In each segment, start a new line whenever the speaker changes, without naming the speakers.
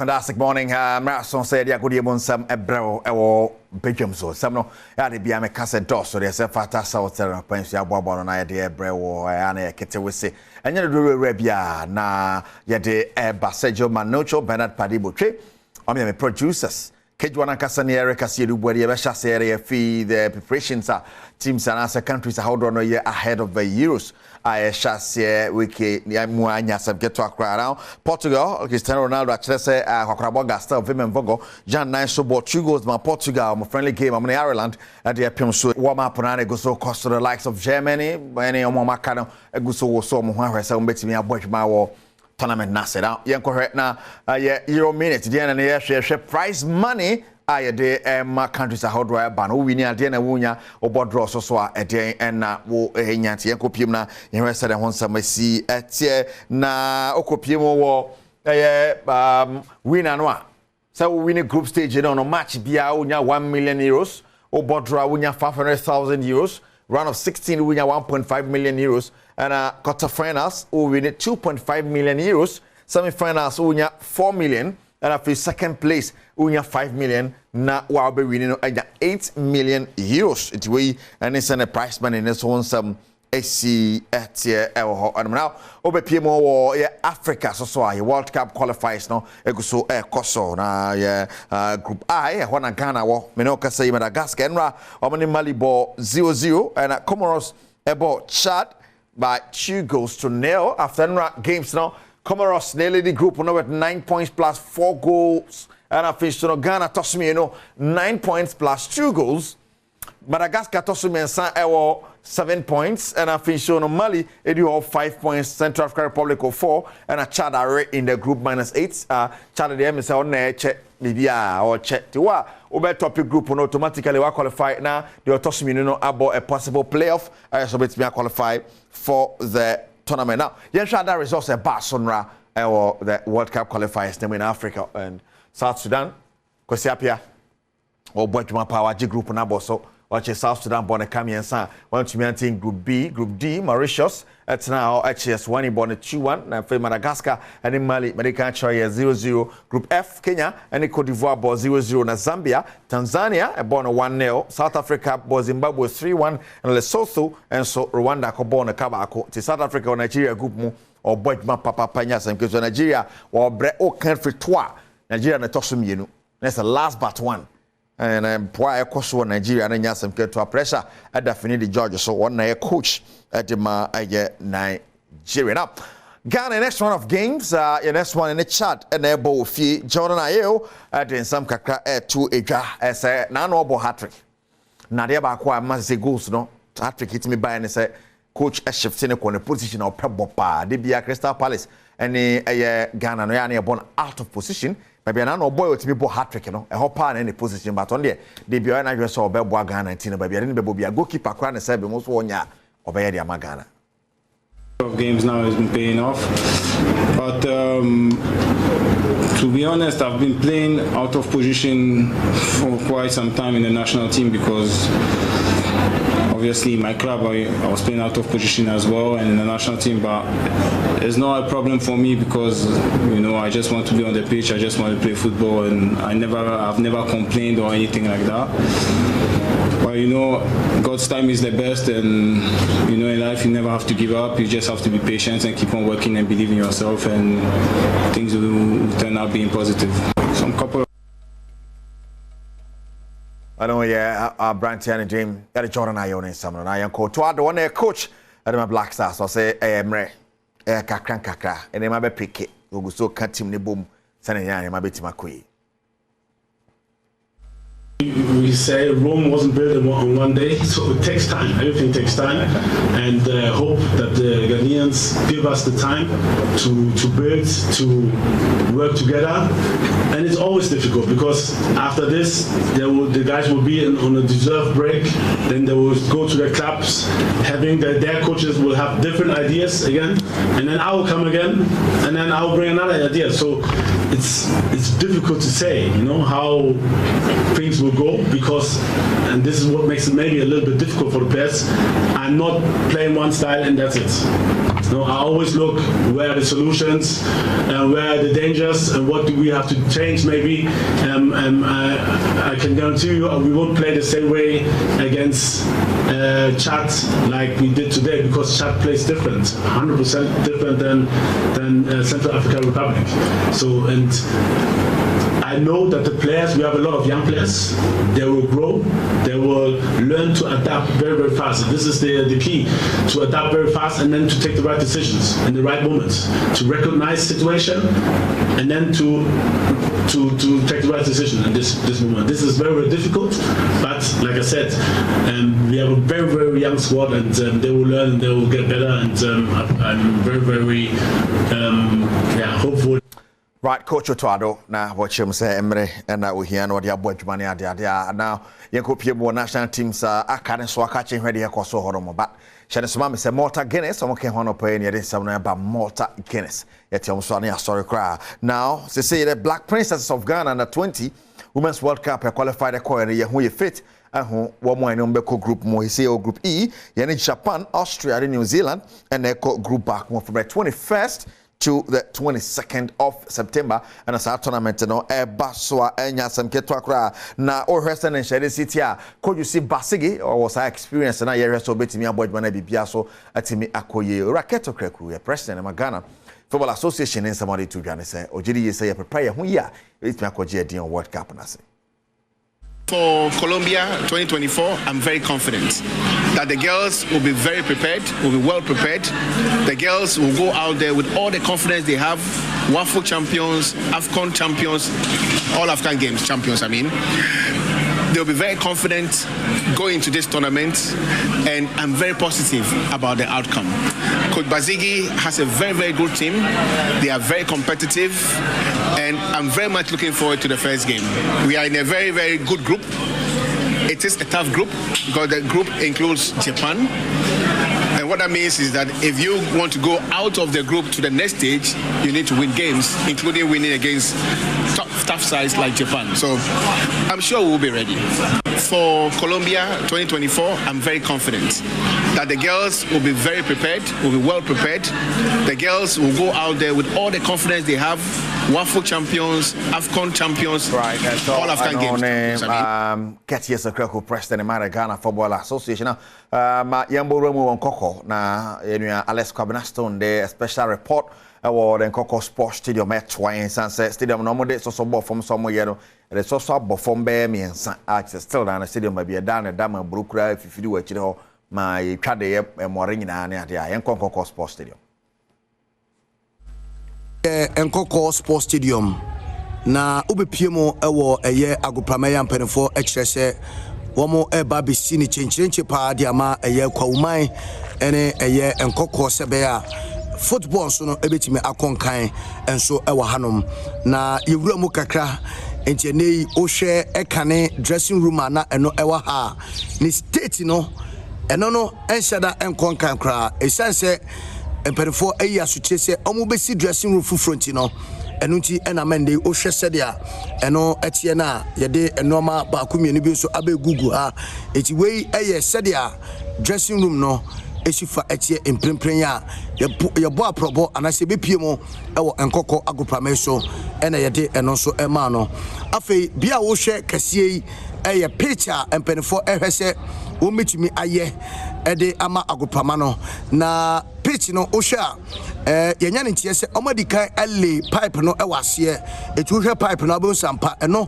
fantastic morning. Marathon said, "Yeah, good evening, some ebro or Badwam so some no. Yeah, they be a cassette door so they say fata south there. Prince ya bobo no na de ebro or ane kete we say. And you do rebia na ya de Basejo Manocho Bernard Padibotre. Me producers. Kejwana kasani Eric Asiedu Bwedi Ebesha Sere fee the preparations are teams and other countries are hold on a year ahead of the Euros. I shall say wiki Muanya some get to Accra now. Portugal, Cristiano Ronaldo actually say Hakraboga star Vimen Vogo, Jan Nine so bought 2 goals my Portugal, my friendly game, I'm in Ireland at the Appium so warm up and go so cost to the likes of Germany, any of my kind of go so so more some bet me a watch my war. Tournament na set out. Yanko right now, Euro minute. The end of the year, prize money. De my countries are how do I ban? We need a dinner wunya or board draw so a day and wo yanti yanko pimna. You know, said I want some see at na okopimo war winner no. So we win a group stage, you know, no match bia wunya 1 million euros or board draw wunya 500,000 euros. Round of 16 wunya 1.5 million euros. And quarterfinals, we win 2.5 million euros. Semi-finals, we win 4 million. And after second place, we win 5 million. Now, we'll be winning 8 million euros. It's way and it's a prize money. And it's on some AC at and now over PMO or Africa. So World Cup qualifies now. So Koso na Group I. Wana Ghana wo Menoka say Madagascar. Enra Omani Malibo 0-0 and Comoros about Chad. By 2 goals to 0 after games now. Comoros nearly the group now with 9 points plus 4 goals. And I finished Ghana toss me 9 points plus 2 goals. Madagascar toss me and 7 points. And I finished Mali they do all 5 points. Central African Republic 4 and a Chad are in the group -8. Chad the MSA on there check maybe or check to what over topic group and automatically we qualify now. The toss me about a possible playoff. So it's me qualify for the tournament now. Yensha that results a Barcelona or the World Cup qualifiers in Africa and South Sudan. Kwesiapia or Badwam Power G group na boso. Watch South Sudan born a Kamian want to maintain Group B, Group D, Mauritius. It's now HS1 born a 2-1 and for Madagascar and in Mali, American Chaya 0-0. Group F, Kenya and Cote d'Ivoire born 0-0 na Zambia. Tanzania born a 1-0. South Africa born Zimbabwe 3-1 and Lesotho and so Rwanda born a Kabako. To South Africa or Nigeria group mo or Badwam Papa Panyas and because Nigeria or bre o country twa. Nigeria na tosum yenu. That's the last but one. And why Kosovo Nigeria and Yasam get to a pressure at the Georgia. So one coach at the Nigeria. Now, Ghana next round of games, next one in the chat and they both Jordan Ayew at in some kakra 2 as a non-obo hat-trick. Nadia Bakwa must say goals no hat-trick hit me by and say coach a shift in a position of Pebopa, DBA Crystal Palace and Ghana no yani born out of position. Maybe an old boy with people hat-trick, you know, a hopper in any position, but on there, they be an address or Belboa Ghana and Tina, baby. I didn't be a goalkeeper, crown and said, most 1 year or by the Amagana.
Of games now has been paying off, but to be honest, I've been playing out of position for quite some time in the national team because obviously in my club I was playing out of position as well and in the national team, but it's not a problem for me because I just want to be on the pitch, I just want to play football, and I've never complained or anything like that. But God's time is the best, and in life you never have to give up. You just have to be patient and keep on working and believe in yourself, and things will turn out being positive. Some couple.
I know, Brantian and Jim, that is Jordan Ayew and Samuel. I am coach. To add one coach at my Black Stars, so say, kakra, and then my pick it. We go so cut him the boom, sending my bit to my queen.
We say Rome wasn't built on one day, so it takes time. Everything takes time, and hope that the Ghanaians give us the time to build, to work together. And it's always difficult because after this, the guys will be on a deserved break. Then they will go to their clubs, having their coaches will have different ideas again, and then I will come again, and then I will bring another idea. So it's difficult to say, how things things will go, because, and this is what makes it maybe a little bit difficult for the players, I'm not playing one style and that's it. No, I always look where are the solutions and where are the dangers and what do we have to change maybe. I can guarantee you we won't play the same way against Chad like we did today, because Chad plays different, 100% different than Central African Republic. So, and I know that the players, we have a lot of young players, they will grow, they will learn to adapt very, very fast. This is the key, to adapt very fast and then to take the right decisions in the right moments, to recognize situation and then to take the right decision in this moment. This is very, very difficult, but like I said, we have a very, very young squad, and they will learn and they will get better, and I'm very, very hopeful.
Right, Coach Otuado, now watch him say Emre, and we hear no dia boy money adia. Now, you could be more national teams are kind of so catching ready across so horrible. But Shannon say Malta Guinness, someone came on up in here, somewhere about Malta Guinness. Yet I'm sorry cry. Now, they say the Black Princesses of Ghana under 20 Women's World Cup qualified a coin who you fit. And who one more number group more say group E, yani Japan, Australia, New Zealand, and they group back from February 21st to the 22nd of September, and as our tournament no Baswa enya some ketwa na or Western and Shady City. Could you see Basigi or was I experience na yere so betimi aboard man bibia so atimi akoye raketo kreku president of Ghana Football Association in somebody to Ghana say ojidi say prepare hu ya it's me akoje din World Cup na say.
For Colombia 2024, I'm very confident that the girls will be very prepared, will be well prepared. The girls will go out there with all the confidence they have. WAFO champions, AFCON champions, all African Games champions, I mean. They'll be very confident going into this tournament, and I'm very positive about the outcome. Coach Bazigi has a very, very good team. They are very competitive, and I'm very much looking forward to the first game. We are in a very, very good group. It is a tough group because the group includes Japan. And what that means is that if you want to go out of the group to the next stage, you need to win games, including winning against tough sides like Japan. So I'm sure we'll be ready. For Colombia 2024, I'm very confident that the girls will be very prepared, will be well prepared. The girls will go out there with all the confidence they have. WAFO champions, AFCON champions, right? So all African Games.
Get yes, a critical president in Ghana Football Association. Yambo Remo on Coco, na Alex Cabinaston, the special report. Award and Coco Sports Stadium at Twine Sunset Stadium. Normally, it's also from somewhere, you know, and it's also from Bearmy and Access. Still down the stadium, maybe a down a dam and Brook if you do it, you know, my Chade and Moringa and the Coco Sports Stadium.
And Coco Sports Stadium. Na Ubi Pimo, a year Agupramaya and Penfo, XS, one more a baby sini change pa diama, a year Kwaumai, and a year and Coco Sebea. Football so no ebetime akonkan enso ewa hanom na yewura mu kakra enti nei o hwe ekane dressing room ana eno ewa ha ni state no eno no enhyada enkonkan kra esanse emperifo ayi asuche se omo besi dressing room front no eno nti ena mende o hwe sedia eno etie na yede enoma ba akumienu bi so abe gugu ha enti wei eye sedia dressing room no esifa etie empremprenya yebo aprobo anase bepie mo ewo enkoko agopame so ena yede eno so ema no afei bia wo hwe kasie eye picture empenfo ehwese wo metumi aye ede ama agopama no na pitch no ohwa yenya ne ntie se omadikan alle pipe no ewase etu hwe pipe no abon sampa eno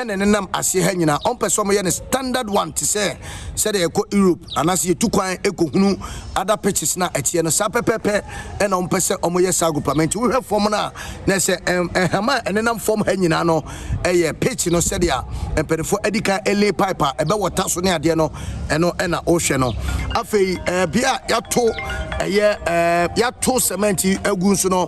ene nenam ase ha nyina onpeso mo ye ne standard one to say de eko Europe anase yetu kwan ekohunu other pitches na etie no sa pepepe ena onpese omoye sa agopament wo hwe form na se hama enenam form ha nyina no eye pitch no se dia empenfo edikan alle pipe ebe wota so ne ade no eno ena ohwe no afei bia yato eye yato cement agun so no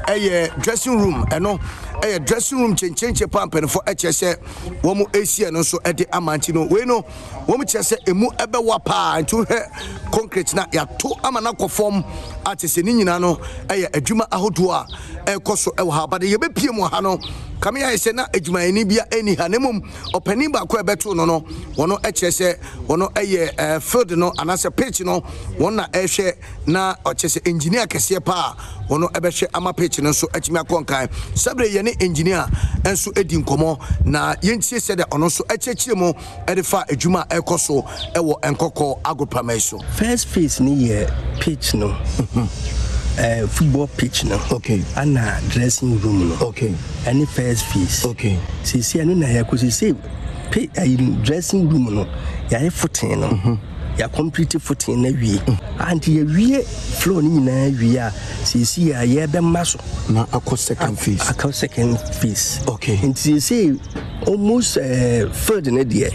eye dressing room eno dressing room change pampen for HSA womu AC no so ede amanti no we no womu chese emu ebe wapa ntu concrete na ya to amana ko form atese ni nyina no adwuma ahodo a ekoso ewo ha bade ye bepie mu ha no kame ya ese na adwuma ni bia eni ha nemum opani ba ko ebeto no wono chese wono field no anase pitch no wona ehwe na ochese engineer kese pa wono ebehwe ama pitch no so achimi akonkan sabre ye ne engineer enso edi nkomo na yentie se de ono so echechire mu edifa adwuma ekoso ewo enkoko agopama so
first phase ni ye pitch no football pitch no and dressing room no any first phase see anu na ya ko see dressing room no ya footing no ya complete footing na wie and ya wie floor ni na wie a see ya be maso
na akọ second phase
and see almost third na there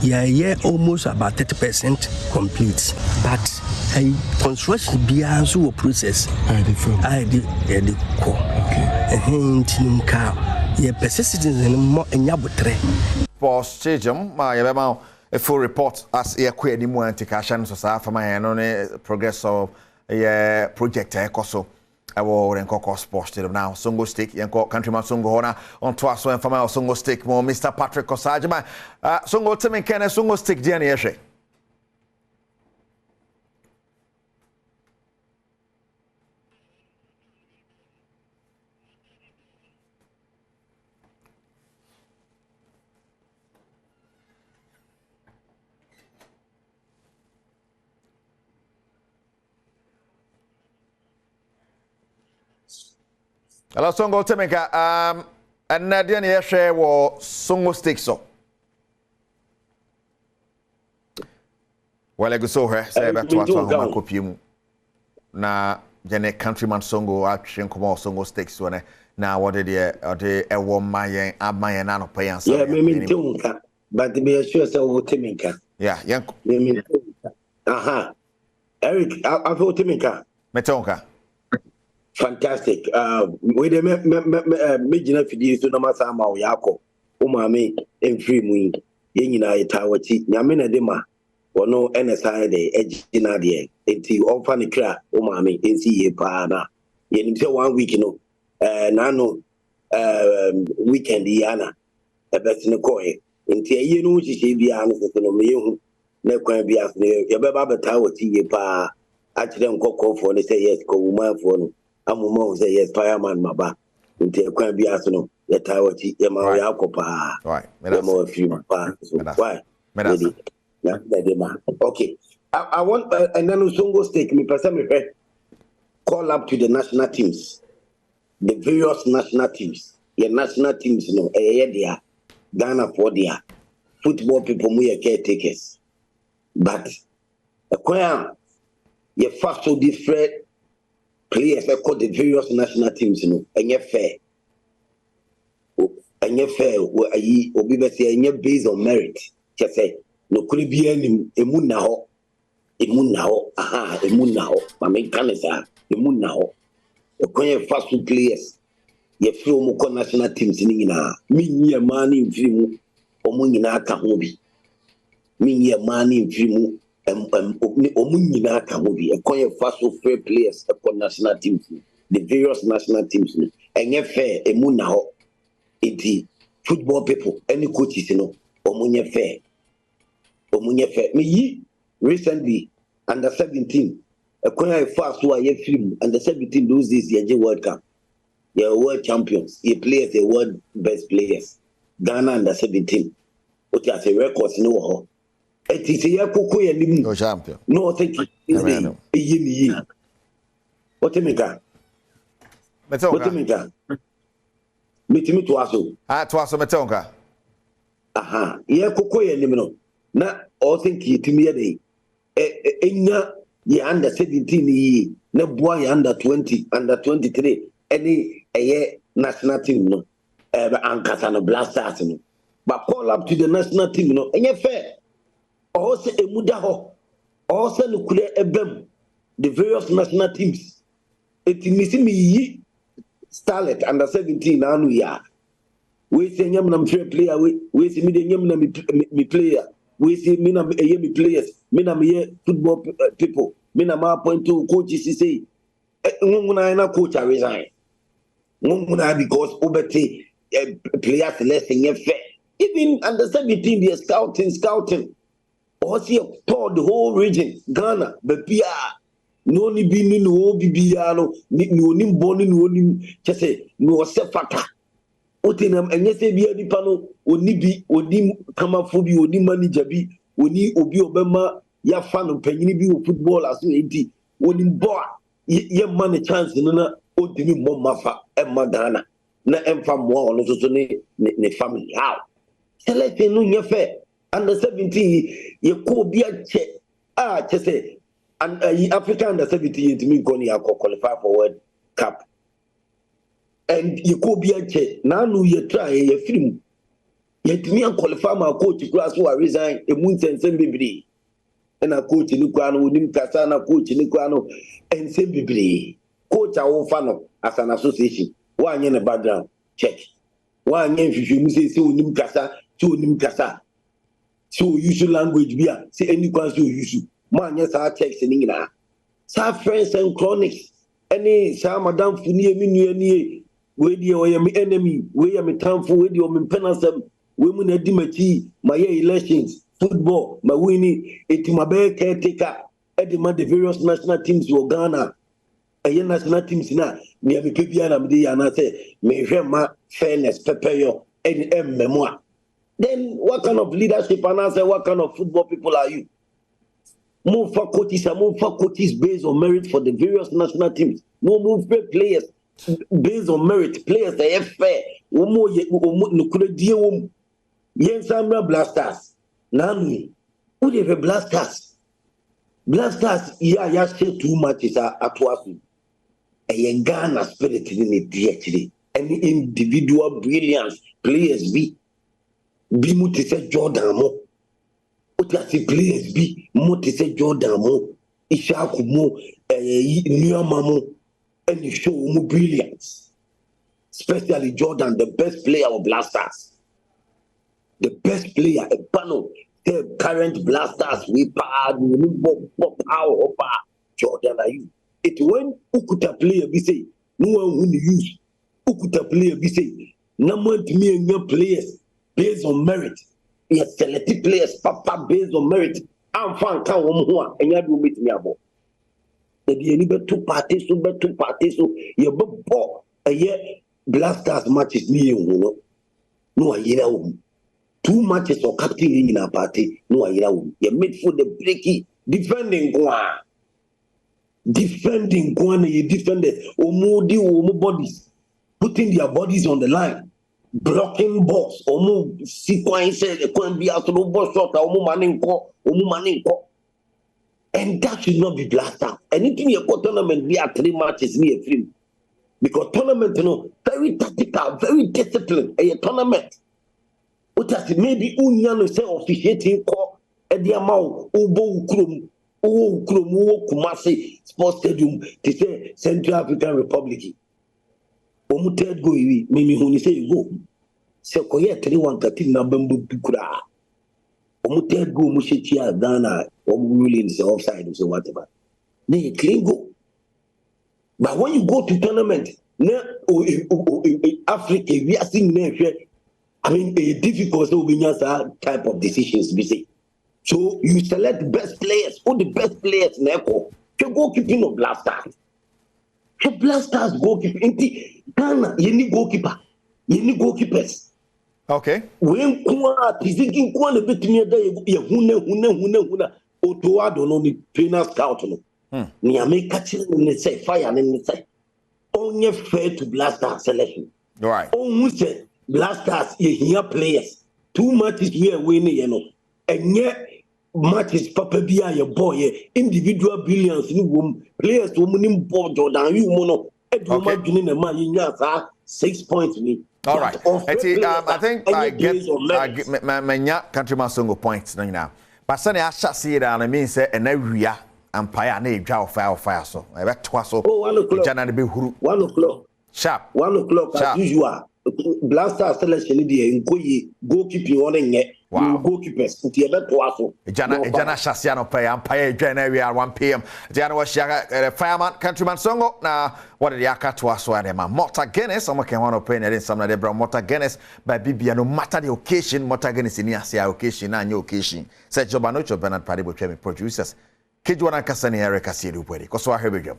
yeah almost about 30% complete but construction beyond so process I did co persistence and more in yabutre
for stadium my a full report as a queer anymore anti-cashan so for my progress of a project ekoso awo renkoko sports stadium now Songo Stick yanko countryman Songo hona on twaso en fama Songo Stick mo Mr Patrick Osajima Songo temen kene Songo Stick diane yeshe Hello Songo Temeka and Nadian yeshe wo Songo Stick so well go so here say back to makopiemu na jene countryman Songo atwen komo Songo Stick so na what did the ewo mayen amayen na no pay answer
yeah me tinka but be sure say wo Temeka
yeah yanko
me aha Eric I feel Temeka
metonka
fantastic we de me gina fidi so na masa ma o yakọ o ma me enfiri mu ye nyina yetawachi nyame na de ma wono NSI de egina de enti ofa ne kra o ma me ensi ye pa na ye nim say 1 week no na no weekend yana ebet ne koe enti ye no chiche bia no so no me hu na kwan bia so ye be ba betawachi ye pa a kire nkokọ fo ne say yes ko woman fo no amumo say yes fireman maba nti ekwan bi aso no yetawachi ye ma ya akopa
right
me mo fi pa so why okay I want and then Songo Stick me person me call up to the national teams the various national teams your national teams no there Ghana for there football people mu caretakers but ekwan ye fast so different players that call the various national teams, and yet fair. And yet fair, obi be say and yet based on merit. Just say no could be any emunaho, emunaho. My main canisa, emunaho. The coin fast food players, ye feel more national teams in ina. Me money in film, or munina kahobi. Me money in film. Omunyina ka hobi ekon fast fair players ekon national teams the various national teams enye fair emu na ho enti football people any coaches omunye fair me yi recently under 17 ekon fast wa ye film under 17 those days ye World Cup ye world champions ye players the world best players Ghana under 17 what you say records no ho it is a cocoa and
no champion.
No, thank you. What do you mean? What do you mean? Meet to us.
To us, Metonka.
Aha, yeah, cocoa and limino. Not all think you to me a day. Ye under 17, no boy under 20, under 23, any a year national team, no, Ankas and a blasters, but call up to the national team, no, and you're fair. Also a mudaho, also no kule ebem, the various national teams. It missing me starlet under 17 anu ya. We say nyam na fair player we say me de nyam na me player. We say me na me players. Me na me football people. Me na ma point to coach say nguna na coach a resign. Nguna because obete players less in fair. Even under 17 they scouting. Also for the whole region, Ghana, Bepia, no ni bini no bibiano, no ni boni no ni chese no sefaka. Otenam enyese bia ni pano oni bi oni kamafobi oni manager bi oni obi obema ya fan panyini bi wo football aso enti oni boa ye man a chance na odimi mo mafa e Ghana na emfa mo ono so ne family how select no nya fair. Under 17, you could be a check. Chese, and Africa under 17 to me going to qualify for World Cup. And you could be a check. Now, you try a film. Yet me and qualify my coach class who I resign a moon and send baby. And a coach in Ukrano, Nim Kasana, coach in Ukrano, and send baby. Coach our fan as an association. One in a background check. One year if you say so Nim Kasa, two Nim Kasa. So use language bia say any class you use man yes our text in England sa friends and chronics any sa madam funi emi nuani we dey o me enemy we am tamfo we dey o me penasem we mu na di machi my elections football my winning etimabe caretaker edema the various national teams wo Ghana national teams na me me pebia na me dey na say me hwe ma fairness pepeyo en memoir. Then what kind of leadership and answer what kind of football people are you? Move for coaches based on merit for the various national teams. No move players based on merit. Players they are fair. Samra Blasters. Nami. Who they Blasters? Blasters, yeah, say too much is at Wasu. A Ghana spirit in it, actually. Any individual brilliance players be muti se Jordan mo. Oti players be muti se Jordan mo. Ishaku mo, Newama mo, and you show mo brilliance. Especially Jordan, the best player of Blasters. The best player, a panel, the current Blasters, we power, Jordan are you. It when Ukuta player we say, no one will use. Ukuta player we say, number me and your players. Based on merit, we are selected players, papa based on merit. I'm fan can one and you do meet me about. The be two parties, so you bought a year Blasters matches me, no, I hear two matches or captain in our party, no, I hear you made for the breaky defending Guan, you defended Omo bodies, putting their bodies on the line. Blocking balls, omu sequence the coin be out to no ball shot, omu maninko. And that should not be Blaster. Anything you call tournament, we are 3 matches near film. Because tournament, very tactical, very disciplined. A tournament. What has maybe Union say officiating call at the amount Ubo Kumasi Sports Stadium to say Central African Republic. Omu third go iwi mimi huni say go se koye 3-1 na bambu bikura omu third go mu shetia Ghana omu ruling say offside so whatever then clean go. But when you go to tournament na Africa we are seeing I mean a difficult so we type of decisions we say. So you select the best players, all the best players na go goalkeeping of Blasters. The Blasters goalkeeper. In Ghana, you need goalkeeper. You need goalkeepers.
Okay.
When Kwa thinking Kwa the bit me there, you huna. Otoa don't know the trainer scout no. Ni ame catching in the say fire in the say. Only fair to Blasters selection.
Right.
Only say Blasters you hear players. Too much is we are winning, and yet. Matches papa bia your boy individual brilliance ni wom players wo munim ball Jordan you mono eduma dwene na ma yinya 6 points ni.
All right. I think I get my countryman song points now. But sane a shase da na mean say na wia empire na edwa fire so e beto so e jana na be huru
1 o'clock
Sharp.
1 o'clock as usual. Blaster selection in goalkeeping on goalkeepers.
Jana Shasiano pay Empire January at 1 p.m. Jana was fireman countryman songo na what did yaka to us where ma Mota Guinness some can one pay in some of the brown Mota Guinness by Bibia no matter the occasion Mota Guinness in Asia occasion and your occasion said Jobanocho Bernard Padibo producers Kijuana Kasani Erica Sidu Pwedi Koswa Hebijum